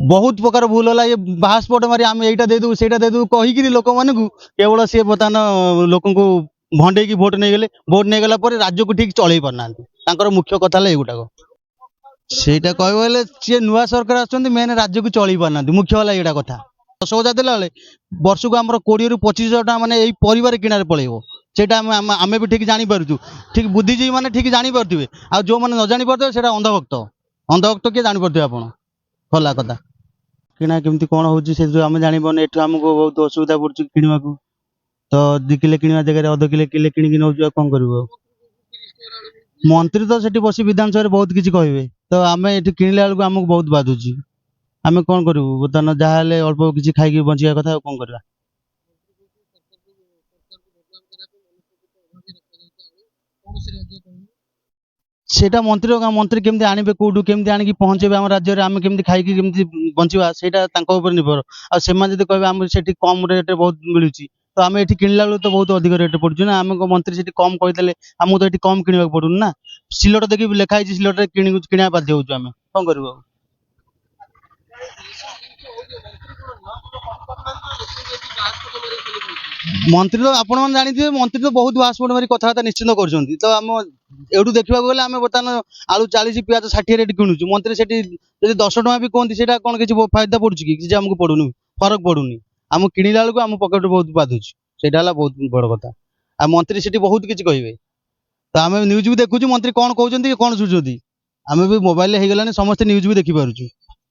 बहुत प्रकार भूल है ये पासपोर्ट मारी आम यहाँ देदेबू से देदेबू कहीकि लोक मानू केवल सी बर्तमान लोक भंडे की भोट नहीं गले भोट नहीं गला राज्य को ठीक चल पाना मुख्य कथा युटाक ସେଇଟା କହିବ ହେଲେ ସିଏ ନୂଆ ସରକାର ଆସୁଛନ୍ତି ମେନ୍ ରାଜ୍ୟକୁ ଚଳେଇ ପାରୁନାହାନ୍ତି ମୁଖ୍ୟ ହେଲା ଏଇଟା କଥା 10,000 ଦେଲା ବେଳେ ବର୍ଷକୁ ଆମର 20 ରୁ 25,000 ଟଙ୍କା ମାନେ ଏଇ ପରିବାର କିଣାରେ ପଳେଇବ ସେଇଟା ଆମେ ବି ଠିକ ଜାଣିପାରୁଛୁ ଠିକ ବୁଦ୍ଧିଜୀବୀ ମାନେ ଠିକ ଜାଣିପାରୁଥିବେ ଆଉ ଯୋଉମାନେ ନ ଜାଣିପାରୁଥିବେ ସେଇଟା ଅନ୍ଧଭକ୍ତ କିଏ ଜାଣିପାରୁଥିବେ ଆପଣ ଭଲ କଥା କିଣା କେମିତି କଣ ହଉଛି ସେ ଆମେ ଜାଣିପାରୁନି ଏଠୁ ଆମକୁ ବହୁତ ଅସୁବିଧା ପଡୁଛି କିଣିବାକୁ ତ 2 କିଲୋ କିଣିବା ଜାଗାରେ ଅଧ କିଲେ କିଣିକି ନେଉଛୁ ଆଉ କଣ କରିବୁ ଆଉ मंत्री तो सेठी बसी विधानसभा बहुत किसी कहे तो आम ये किणला बेलू आमको बहुत बाधुची आम कौन करूँ बर्तमान जहाँ अल्प किसी खाई बचा कथा कौन करवा सेटा मंत्री मंत्री केमती आने कौटू केमती आनिक पहुंचे आम राज्य में आम केमती खाई केमती बंचा सेटा निर्भर आ से कहे आम से कम रेट बहुत मिलूँ तो आम ये किणला बेलू तो बहुत अधिक रेट पड़ू ना आम मंत्री से कम कहीदे आमको तो ये कम किणवा पड़ूनी ना सिलट देखिए लिखाई सिलट किणा बाध्य होम कौन कर मंत्री तो आपण मैंने जानी मंत्री तो बहुत पासपोर्ट मारी कथबार्ता निश्चित कर तो आम एवं देखा गले आम बर्तमान आलू 40 प्याज 60 रेट किणुचु मंत्री से 10 टका भी कहते हैं कौन किसी फायदा पड़ू कि आमको पड़ूनी फरक पड़ूनी आम किणला बेलू आम पकेट बहुत बाधुची से बहुत बड़ कथा आ मंत्री से बहुत किसी कहे तो आम न्यूज भी देखुचु मंत्री कौन कहते कौन सुझुती आम भी मोबाइल हो गलानी समस्त न्यूज भी देखिपुर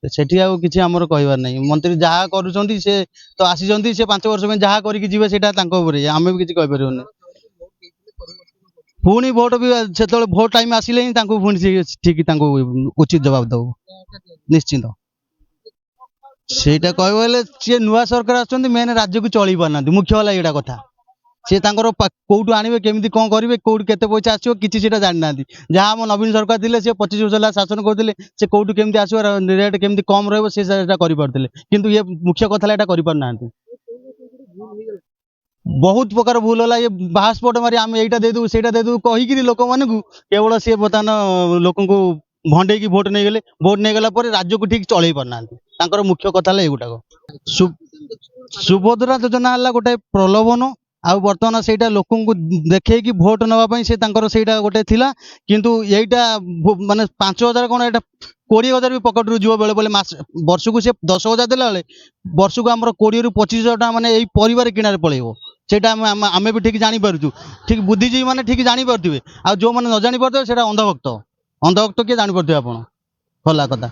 सेठी आउ किसी आमर कहबार नहीं मंत्री जहाँ करुँच से तो आसी से 5 वर्ष में जहाँ करके जीवे सेटा आम भी किसी कहीपर पुणी भोट भी से भोट टाइम आसिले ही पुणी ठीक उचित जवाब दबू निश्चिंत ସେଇଟା କହିବ ହେଲେ ସିଏ ନୂଆ ସରକାର ଆସୁଛନ୍ତି ମେନ୍ ରାଜ୍ୟକୁ ଚଳେଇ ପାରୁନାହାନ୍ତି ମୁଖ୍ୟ ହେଲା ଏଇଟା କଥା ସେ ତାଙ୍କର କୋଉଠୁ ଆଣିବେ କେମିତି କଣ କରିବେ କୋଉଠି କେତେ ପଇସା ଆସିବ କିଛି ସେଇଟା ଜାଣିନାହାନ୍ତି ଯାହା ଆମ ନବୀନ ସରକାର ଥିଲେ ସେ 25 ବର୍ଷ ହେଲା ଶାସନ କରୁଥିଲେ ସେ କୋଉଠୁ କେମିତି ଆସିବ ରେଟ୍ କେମିତି କମ ରହିବ ସେ ସେଟା କରିପାରୁଥିଲେ କିନ୍ତୁ ଇଏ ମୁଖ୍ୟ କଥା ହେଲା ଏଟା କରିପାରୁନାହାନ୍ତି ବହୁତ ପ୍ରକାର ଭୁଲ ହେଲା ये ପାସପୋର୍ଟ ମାରି ଆମେ ଏଇଟା ଦେଇଦେବୁ ସେଇଟା ଦେଇଦେବୁ କહીକିରି ଲୋକମାନଙ୍କୁ କେବଳ ସେ ବର୍ତ୍ତମାନ ଲୋକଙ୍କୁ ଭଣ୍ଡେଇକି ଭୋଟ ନେଇଗଲେ ଭୋଟ ନେଇଗଲା ପରେ ରାଜ୍ୟକୁ ଠିକ ଚଳେଇ ପାରୁନାହାନ୍ତି मुख्य कथा है युटाक सुभद्रा योजना है गोटे प्रलोभन आ बर्तमान से लोक देखे भोट नापी से गोटे थिला किंतु यहीटा माने 5,000 कौन यहाँ 20,000 भी पकेट रू जीव बेले बेले वर्ष को सी 10,000 देला वर्ष को आम 20 रू 25,000 टका मैंने यही परिवार किणारे पलैब से आम भी ठीक जापरु ठीक बुद्धिजीवी मैंने ठीक जापरथिबे आ जो मैंने न जापरथिबे सेटा अंधभक्त किए जापरथिबे आपन भला कथा।